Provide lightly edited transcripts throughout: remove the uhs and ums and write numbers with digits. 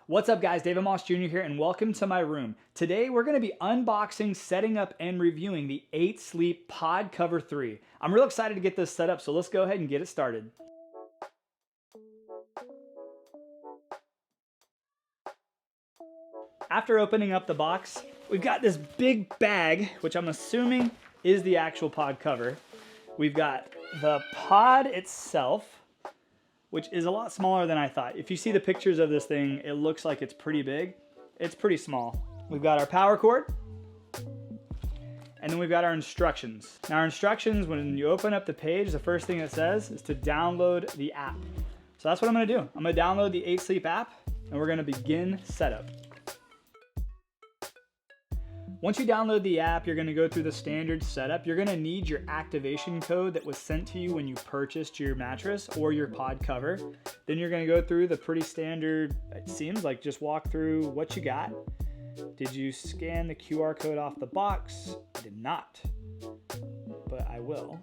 What's up guys, David Moss Jr. here and welcome to my room. Today we're going to be unboxing, setting up, and reviewing the 8 Sleep Pod Cover 3. I'm real excited to get this set up, so let's go ahead and get it started. After opening up the box, we've got this big bag, which I'm assuming is the actual pod cover. We've got the pod itself, which is a lot smaller than I thought. If you see the pictures of this thing, it looks like it's pretty big. It's pretty small. We've got our power cord, and then we've got our instructions. Now our instructions, when you open up the page, the first thing it says is to download the app. So that's what I'm gonna do. I'm gonna download the 8 Sleep app, and we're gonna begin setup. Once you download the app, you're going to go through the standard setup. You're going to need your activation code that was sent to you when you purchased your mattress or your pod cover. Then you're going to go through the pretty standard, it seems like just walk through what you got. Did you scan the QR code off the box? I did not, but I will.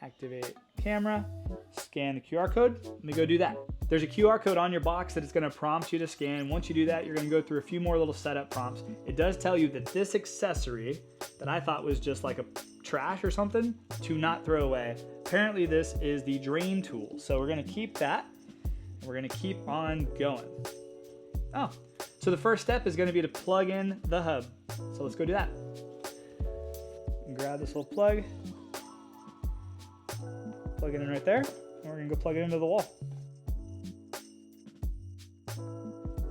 Activate camera, scan the QR code. Let me go do that. There's a QR code on your box that it's going to prompt you to scan. Once you do that, you're going to go through a few more little setup prompts. It does tell you that this accessory that I thought was just like a trash or something to not throw away. Apparently this is the drain tool. So we're going to keep that. We're going to keep on going. Oh, so the first step is going to be to plug in the hub. So let's go do that. Grab this little plug. Plug it in right there, and we're gonna go plug it into the wall.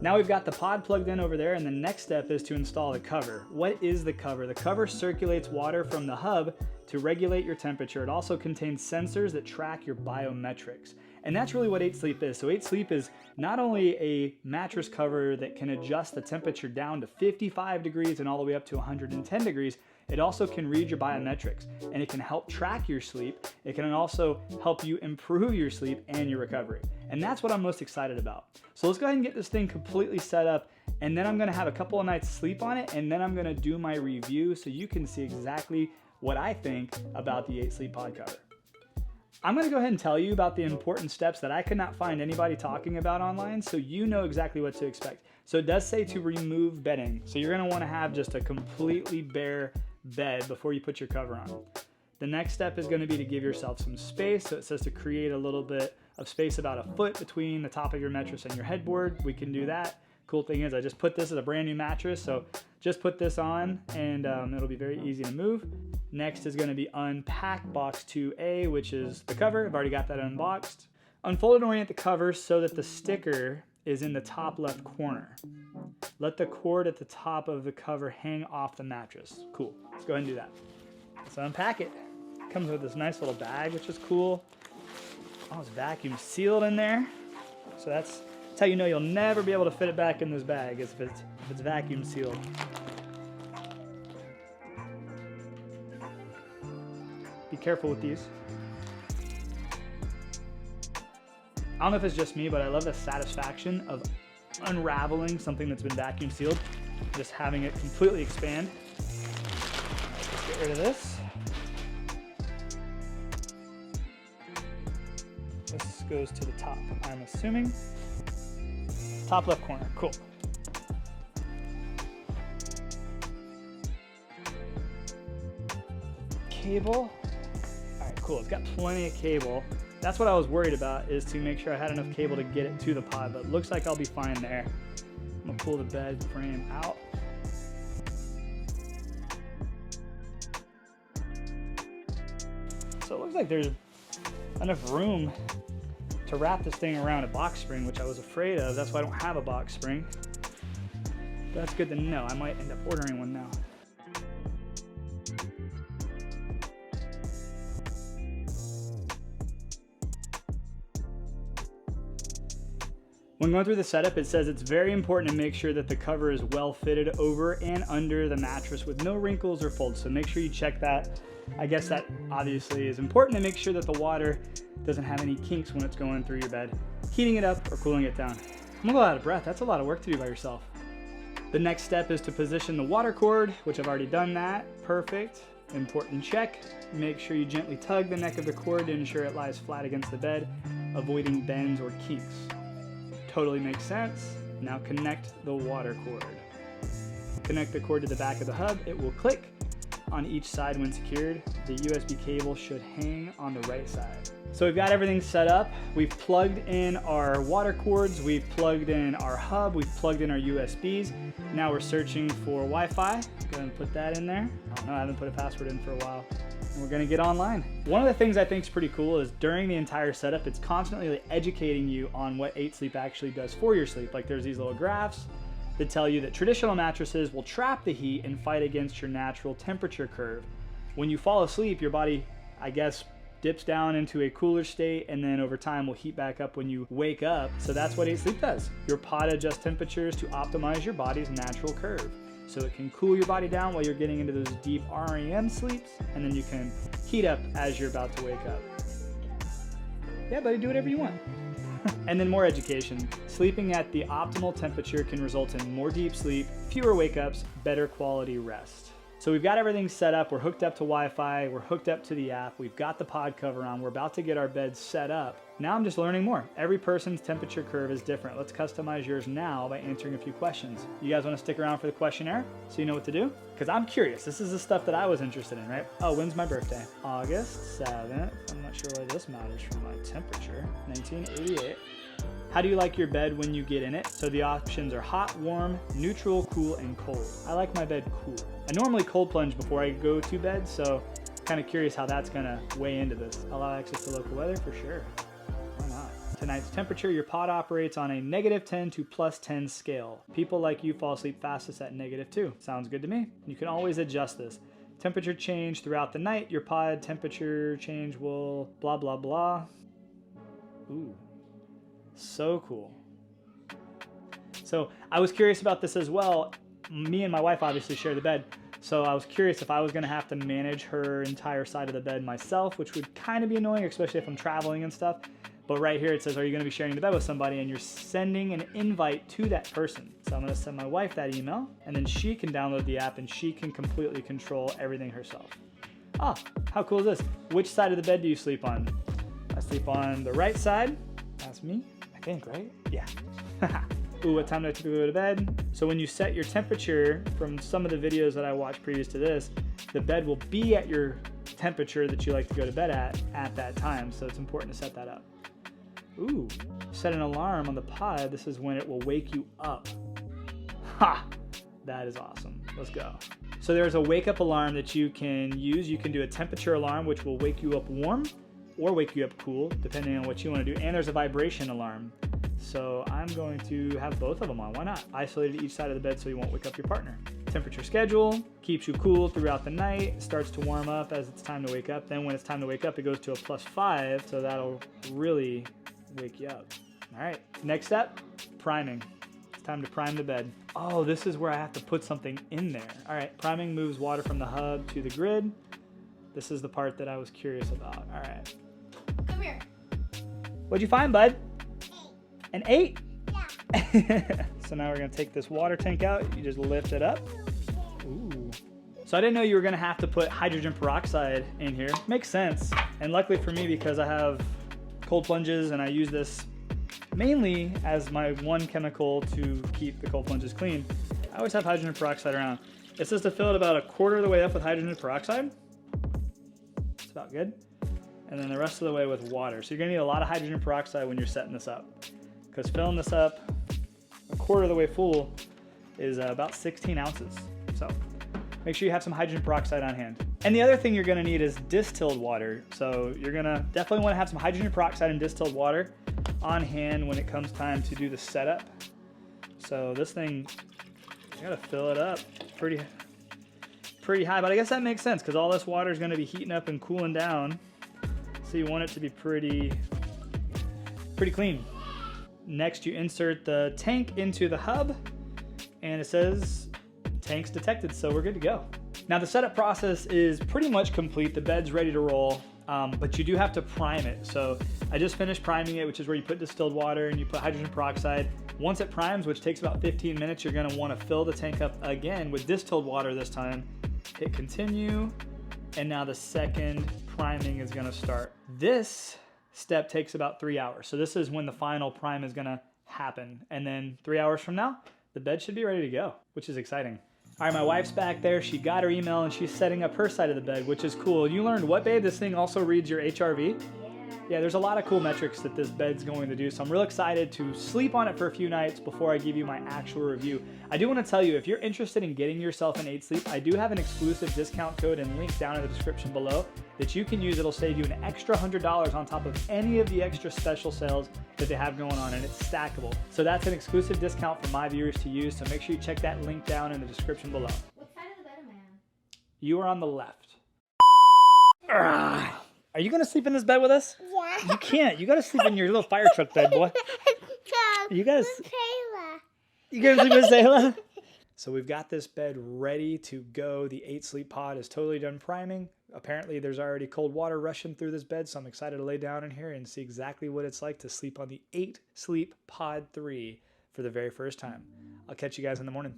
Now we've got the pod plugged in over there, and the next step is to install the cover. What is the cover? The cover circulates water from the hub to regulate your temperature. It also contains sensors that track your biometrics. And that's really what 8 Sleep is. So 8 Sleep is not only a mattress cover that can adjust the temperature down to 55 degrees and all the way up to 110 degrees, it also can read your biometrics, and it can help track your sleep. It can also help you improve your sleep and your recovery. And that's what I'm most excited about. So let's go ahead and get this thing completely set up, and then I'm gonna have a couple of nights sleep on it, and then I'm gonna do my review so you can see exactly what I think about the 8 Sleep pod cover. I'm gonna go ahead and tell you about the important steps that I could not find anybody talking about online, so you know exactly what to expect. So it does say to remove bedding. So you're gonna wanna have just a completely bare bed before you put your cover on. The next step is going to be to give yourself some space. So it says to create a little bit of space, about a foot between the top of your mattress and your headboard. We can do that. Cool thing is I just put this as a brand new mattress, so just put this on and it'll be very easy to move. Next is going to be unpack box 2A, which is the cover. I've already got that unboxed. Unfold and orient the cover so that the sticker is in the top left corner. Let the cord at the top of the cover hang off the mattress. Cool, let's go ahead and do that. Let's unpack it. Comes with this nice little bag, which is cool. Oh, it's vacuum sealed in there. So that's how you know you'll never be able to fit it back in this bag, is if it's vacuum sealed. Be careful with these. I don't know if it's just me, but I love the satisfaction of unraveling something that's been vacuum sealed, just having it completely expand. Let's get rid of this. This goes to the top, I'm assuming. Top left corner, cool. Cable. All right, cool, it's got plenty of cable. That's what I was worried about, is to make sure I had enough cable to get it to the pod, but it looks like I'll be fine there. I'm gonna pull the bed frame out. So it looks like there's enough room to wrap this thing around a box spring, which I was afraid of. That's why I don't have a box spring. But that's good to know. I might end up ordering one now. When going through the setup, it says it's very important to make sure that the cover is well fitted over and under the mattress with no wrinkles or folds. So make sure you check that. I guess that obviously is important to make sure that the water doesn't have any kinks when it's going through your bed, heating it up or cooling it down. I'm a little out of breath. That's a lot of work to do by yourself. The next step is to position the water cord, which I've already done that. Perfect. Important check. Make sure you gently tug the neck of the cord to ensure it lies flat against the bed, avoiding bends or kinks. Totally makes sense. Now connect the water cord. Connect the cord to the back of the hub. It will click on each side when secured. The USB cable should hang on the right side. So we've got everything set up. We've plugged in our water cords. We've plugged in our hub. We've plugged in our USBs. Now we're searching for Wi-Fi. Go ahead and put that in there. Oh no, I haven't put a password in for a while. And we're gonna get online. One of the things I think is pretty cool is during the entire setup, it's constantly educating you on what 8 Sleep actually does for your sleep. Like there's these little graphs that tell you that traditional mattresses will trap the heat and fight against your natural temperature curve. When you fall asleep, your body, I guess, dips down into a cooler state, and then over time will heat back up when you wake up. So that's what 8 Sleep does. Your pod adjusts temperatures to optimize your body's natural curve. So it can cool your body down while you're getting into those deep REM sleeps, and then you can heat up as you're about to wake up. Yeah, buddy, do whatever you want. And then more education. Sleeping at the optimal temperature can result in more deep sleep, fewer wake-ups, better quality rest. So we've got everything set up. We're hooked up to Wi-Fi. We're hooked up to the app. We've got the pod cover on. We're about to get our bed set up. Now I'm just learning more. Every person's temperature curve is different. Let's customize yours now by answering a few questions. You guys want to stick around for the questionnaire so you know what to do? Because I'm curious. This is the stuff that I was interested in, right? Oh, when's my birthday? August 7th. I'm not sure why this matters for my temperature. 1988. How do you like your bed when you get in it? So the options are hot, warm, neutral, cool, and cold. I like my bed cool. I normally cold plunge before I go to bed, so kind of curious how that's gonna weigh into this. Allow access to local weather for sure. Why not? Tonight's temperature, your pod operates on a -10 to +10 scale. People like you fall asleep fastest at -2. Sounds good to me. You can always adjust this. Temperature change throughout the night. Your pod temperature change will blah, blah, blah. Ooh. So cool. So I was curious about this as well. Me and my wife obviously share the bed. So I was curious if I was gonna have to manage her entire side of the bed myself, which would kind of be annoying, especially if I'm traveling and stuff. But right here it says, are you gonna be sharing the bed with somebody? And you're sending an invite to that person. So I'm gonna send my wife that email, and then she can download the app and she can completely control everything herself. Ah, how cool is this? Which side of the bed do you sleep on? I sleep on the right side. That's me. I think, right? Yeah. Ooh, what time do I typically go to bed? So when you set your temperature, from some of the videos that I watched previous to this, the bed will be at your temperature that you like to go to bed at that time. So it's important to set that up. Ooh, set an alarm on the pod. This is when it will wake you up. Ha! That is awesome. Let's go. So there's a wake up alarm that you can use. You can do a temperature alarm, which will wake you up warm or wake you up cool, depending on what you want to do. And there's a vibration alarm. So I'm going to have both of them on. Why not? Isolated each side of the bed so you won't wake up your partner. Temperature schedule keeps you cool throughout the night. Starts to warm up as it's time to wake up. Then when it's time to wake up, it goes to a +5. So that'll really wake you up. All right, next step, priming. It's time to prime the bed. Oh, this is where I have to put something in there. All right, priming moves water from the hub to the grid. This is the part that I was curious about. All right. Come here. What'd you find, bud? 8. An 8? Yeah. So now we're gonna take this water tank out. You just lift it up. Ooh. So I didn't know you were gonna have to put hydrogen peroxide in here. Makes sense. And luckily for me, because I have cold plunges and I use this mainly as my one chemical to keep the cold plunges clean, I always have hydrogen peroxide around. It says to fill it about 1/4 of the way up with hydrogen peroxide. It's about good. And then the rest of the way with water. So you're gonna need a lot of hydrogen peroxide when you're setting this up, because filling this up 1/4 of the way full is about 16 ounces. So make sure you have some hydrogen peroxide on hand. And the other thing you're gonna need is distilled water. So you're gonna definitely wanna have some hydrogen peroxide and distilled water on hand when it comes time to do the setup. So this thing, you gotta fill it up pretty high, but I guess that makes sense because all this water is gonna be heating up and cooling down. So you want it to be pretty clean. Next, you insert the tank into the hub, and it says tank's detected, so we're good to go. Now the setup process is pretty much complete. The bed's ready to roll, but you do have to prime it. So I just finished priming it, which is where you put distilled water and you put hydrogen peroxide. Once it primes, which takes about 15 minutes, you're gonna wanna fill the tank up again with distilled water this time. Hit continue, and now the second priming is gonna start. This step takes about 3 hours. So this is when the final prime is gonna happen. And then 3 hours from now, the bed should be ready to go, which is exciting. All right, my wife's back there. She got her email and she's setting up her side of the bed, which is cool. You learned what, babe? This thing also reads your HRV? Yeah, there's a lot of cool metrics that this bed's going to do, so I'm real excited to sleep on it for a few nights before I give you my actual review. I do want to tell you, if you're interested in getting yourself an 8 Sleep, I do have an exclusive discount code and link down in the description below that you can use. It'll save you an extra $100 on top of any of the extra special sales that they have going on, and it's stackable. So that's an exclusive discount for my viewers to use, so make sure you check that link down in the description below. What side of the bed am I on? You are on the left. Are you gonna sleep in this bed with us? Yeah. You can't. You gotta sleep in your little fire truck bed, boy. You gotta. You gonna sleep with Zayla? So we've got this bed ready to go. The 8 Sleep pod is totally done priming. Apparently there's already cold water rushing through this bed, so I'm excited to lay down in here and see exactly what it's like to sleep on the 8 Sleep Pod 3 for the very first time. I'll catch you guys in the morning.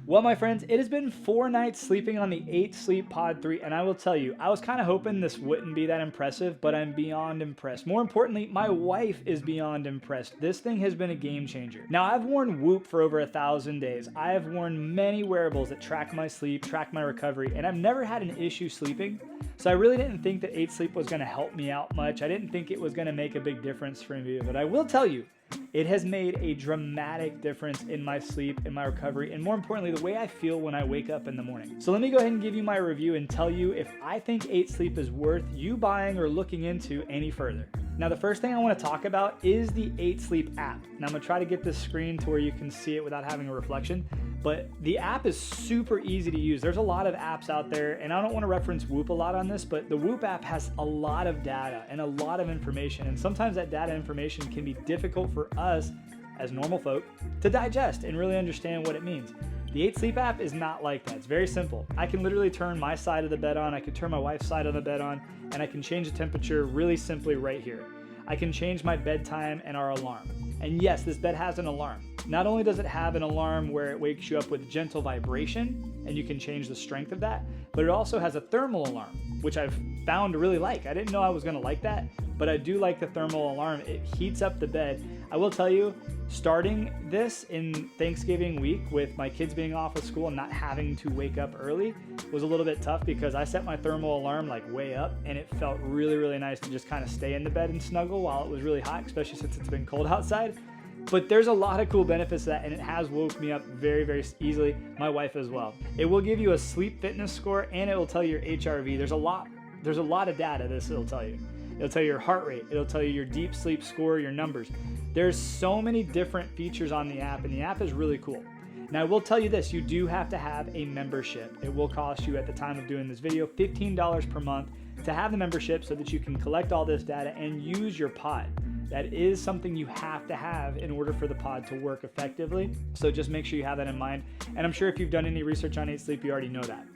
Well, my friends, it has been 4 nights sleeping on the 8 Sleep Pod 3, and I will tell you, I was kind of hoping this wouldn't be that impressive, but I'm beyond impressed. More importantly, my wife is beyond impressed. This thing has been a game changer. Now, I've worn Whoop for over 1,000 days. I have worn many wearables that track my sleep, track my recovery, and I've never had an issue sleeping. So I really didn't think that 8 Sleep was going to help me out much. I didn't think it was going to make a big difference for me, but I will tell you, it has made a dramatic difference in my sleep, in my recovery, and more importantly, the way I feel when I wake up in the morning. So let me go ahead and give you my review and tell you if I think 8 Sleep is worth you buying or looking into any further. Now, the first thing I want to talk about is the 8 Sleep app. Now, I'm going to try to get this screen to where you can see it without having a reflection, but the app is super easy to use. There's a lot of apps out there, and I don't want to reference Whoop a lot on this, but the Whoop app has a lot of data and a lot of information, and sometimes that data information can be difficult for us as normal folk to digest and really understand what it means. The 8 Sleep app is not like that. It's very simple. I can literally turn my side of the bed on, I can turn my wife's side of the bed on, and I can change the temperature really simply right here. I can change my bedtime and our alarm. And yes, this bed has an alarm. Not only does it have an alarm where it wakes you up with gentle vibration, and you can change the strength of that, but it also has a thermal alarm, which I've found to really like. I didn't know I was gonna like that, but I do like the thermal alarm. It heats up the bed. I will tell you, starting this in Thanksgiving week with my kids being off of school and not having to wake up early was a little bit tough because I set my thermal alarm like way up, and it felt really, really nice to just kind of stay in the bed and snuggle while it was really hot, especially since it's been cold outside. But there's a lot of cool benefits to that, and it has woke me up very, very easily. My wife as well. It will give you a sleep fitness score, and it will tell you your HRV. There's a lot of data this will tell you. It'll tell you your heart rate. It'll tell you your deep sleep score, your numbers. There's so many different features on the app, and the app is really cool. Now, I will tell you this, you do have to have a membership. It will cost you, at the time of doing this video, $15 per month to have the membership so that you can collect all this data and use your pod. That is something you have to have in order for the pod to work effectively. So just make sure you have that in mind. And I'm sure if you've done any research on 8 Sleep, you already know that.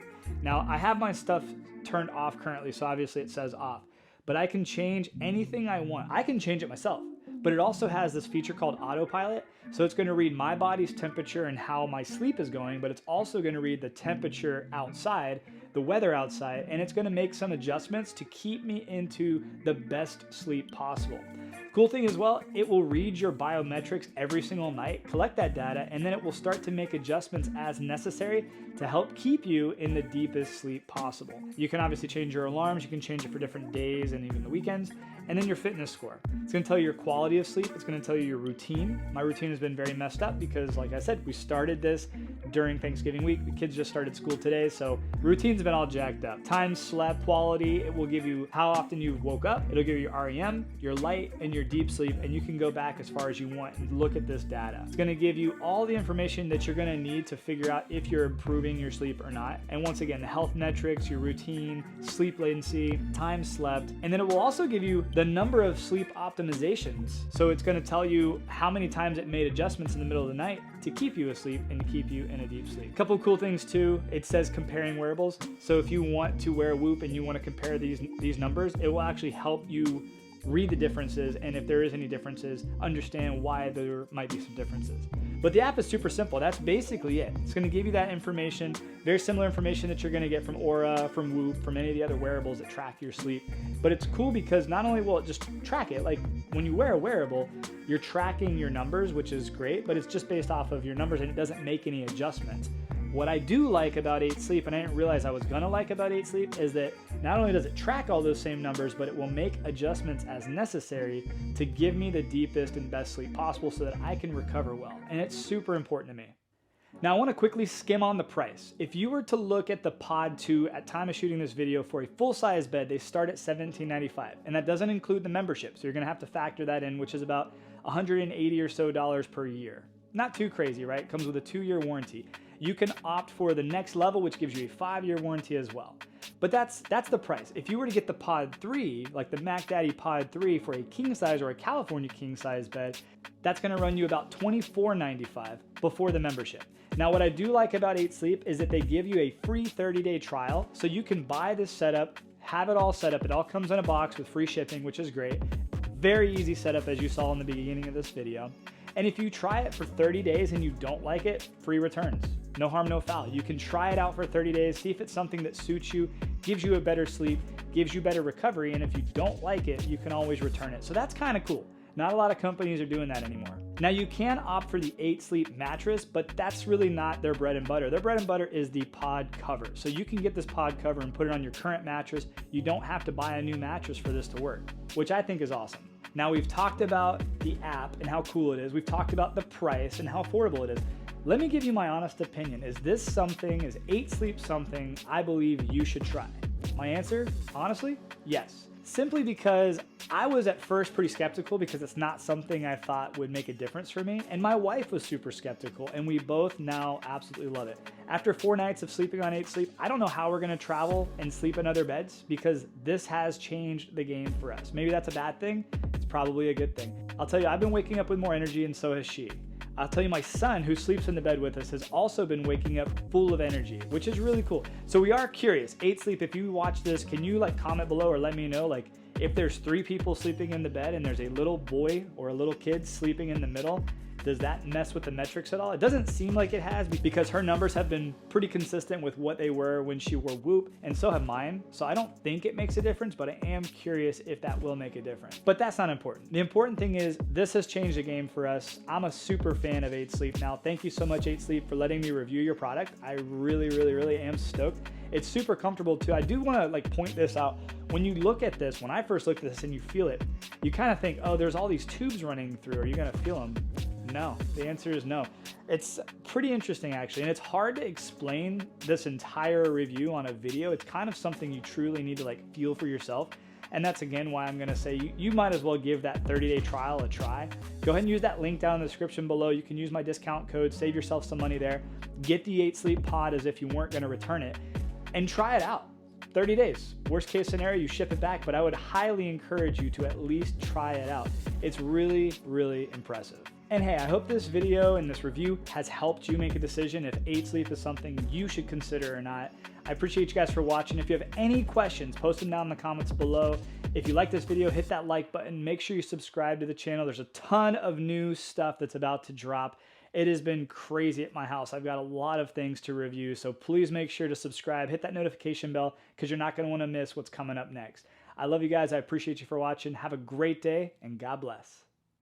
Now, I have my stuff turned off currently, so obviously it says off. But I can change anything I want. I can change it myself. But it also has this feature called autopilot. So it's going to read my body's temperature and how my sleep is going, but it's also going to read the temperature outside, the weather outside, and it's going to make some adjustments to keep me into the best sleep possible. Cool thing as well, it will read your biometrics every single night, collect that data, and then it will start to make adjustments as necessary to help keep you in the deepest sleep possible. You can obviously change your alarms, you can change it for different days and even the weekends, and then your fitness score. It's going to tell you your quality of sleep, it's going to tell you your routine. My routine has been very messed up because, like I said, we started this during Thanksgiving week. The kids just started school today, so routine's been all jacked up. Time slept quality, it will give you how often you've woke up, it'll give you your REM, your light, and your deep sleep, and you can go back as far as you want and look at this data. It's going to give you all the information that you're going to need to figure out if you're improving your sleep or not. And once again, the health metrics, your routine, sleep latency, time slept, and then it will also give you the number of sleep optimizations. So it's going to tell you how many times it made adjustments in the middle of the night to keep you asleep and to keep you in a deep sleep. A couple of cool things too, it says comparing wearables. So if you want to wear Whoop and you want to compare these numbers, it will actually help you read the differences, and if there is any differences, understand why there might be some differences. But the app is super simple. That's basically it. It's going to give you that information, very similar information that you're going to get from Aura, from Whoop, from any of the other wearables that track your sleep. But it's cool because not only will it just track it, like when you wear a wearable, you're tracking your numbers, which is great, but it's just based off of your numbers and it doesn't make any adjustments. What I do like about 8 Sleep, and I didn't realize I was gonna like about 8 Sleep, is that not only does it track all those same numbers, but it will make adjustments as necessary to give me the deepest and best sleep possible so that I can recover well. And it's super important to me. Now I wanna quickly skim on the price. If you were to look at the Pod 2 at time of shooting this video for a full-size bed, they start at $17.95, and that doesn't include the membership. So you're gonna have to factor that in, which is about $180 or so per year. Not too crazy, right? It comes with a 2-year warranty. You can opt for the next level, which gives you a 5-year warranty as well. But that's the price. If you were to get the Pod 3, like the Mac Daddy Pod 3 for a king size or a California king size bed, that's gonna run you about $24.95 before the membership. Now what I do like about 8 Sleep is that they give you a free 30-day trial, so you can buy this setup, have it all set up. It all comes in a box with free shipping, which is great. Very easy setup, as you saw in the beginning of this video. And if you try it for 30 days and you don't like it, free returns. No harm, no foul. You can try it out for 30 days, see if it's something that suits you, gives you a better sleep, gives you better recovery, and if you don't like it, you can always return it. So that's kind of cool. Not a lot of companies are doing that anymore. Now you can opt for the 8 Sleep mattress, but that's really not their bread and butter. Their bread and butter is the pod cover. So you can get this pod cover and put it on your current mattress. You don't have to buy a new mattress for this to work, which I think is awesome. Now we've talked about the app and how cool it is. We've talked about the price and how affordable it is. Let me give you my honest opinion. Is 8 Sleep something I believe you should try? My answer, honestly, yes. Simply because I was at first pretty skeptical because it's not something I thought would make a difference for me. And my wife was super skeptical, and we both now absolutely love it. After 4 nights of sleeping on 8 Sleep, I don't know how we're gonna travel and sleep in other beds because this has changed the game for us. Maybe that's a bad thing. It's probably a good thing. I'll tell you, I've been waking up with more energy, and so has she. I'll tell you, my son, who sleeps in the bed with us, has also been waking up full of energy, which is really cool. So we are curious. 8 Sleep, if you watch this, can you comment below or let me know, if there's 3 people sleeping in the bed and there's a little boy or a little kid sleeping in the middle, does that mess with the metrics at all? It doesn't seem like it has because her numbers have been pretty consistent with what they were when she wore Whoop, and so have mine. So I don't think it makes a difference, but I am curious if that will make a difference. But that's not important. The important thing is this has changed the game for us. I'm a super fan of 8 Sleep now. Thank you so much, 8 Sleep, for letting me review your product. I really, really, really am stoked. It's super comfortable too. I do want to point this out. When you look at this, when I first looked at this and you feel it, you kind of think, oh, there's all these tubes running through. Are you going to feel them? No, the answer is no. It's pretty interesting actually, and it's hard to explain this entire review on a video. It's kind of something you truly need to feel for yourself. And that's again why I'm gonna say you might as well give that 30-day trial a try. Go ahead and use that link down in the description below. You can use my discount code, save yourself some money there. Get the 8 Sleep pod as if you weren't gonna return it, and try it out. 30 days. Worst case scenario, you ship it back, but I would highly encourage you to at least try it out. It's really, really impressive. And hey, I hope this video and this review has helped you make a decision if 8 Sleep is something you should consider or not. I appreciate you guys for watching. If you have any questions, post them down in the comments below. If you like this video, hit that like button. Make sure you subscribe to the channel. There's a ton of new stuff that's about to drop. It has been crazy at my house. I've got a lot of things to review, so please make sure to subscribe, hit that notification bell, because you're not going to want to miss what's coming up next. I love you guys. I appreciate you for watching. Have a great day, and God bless.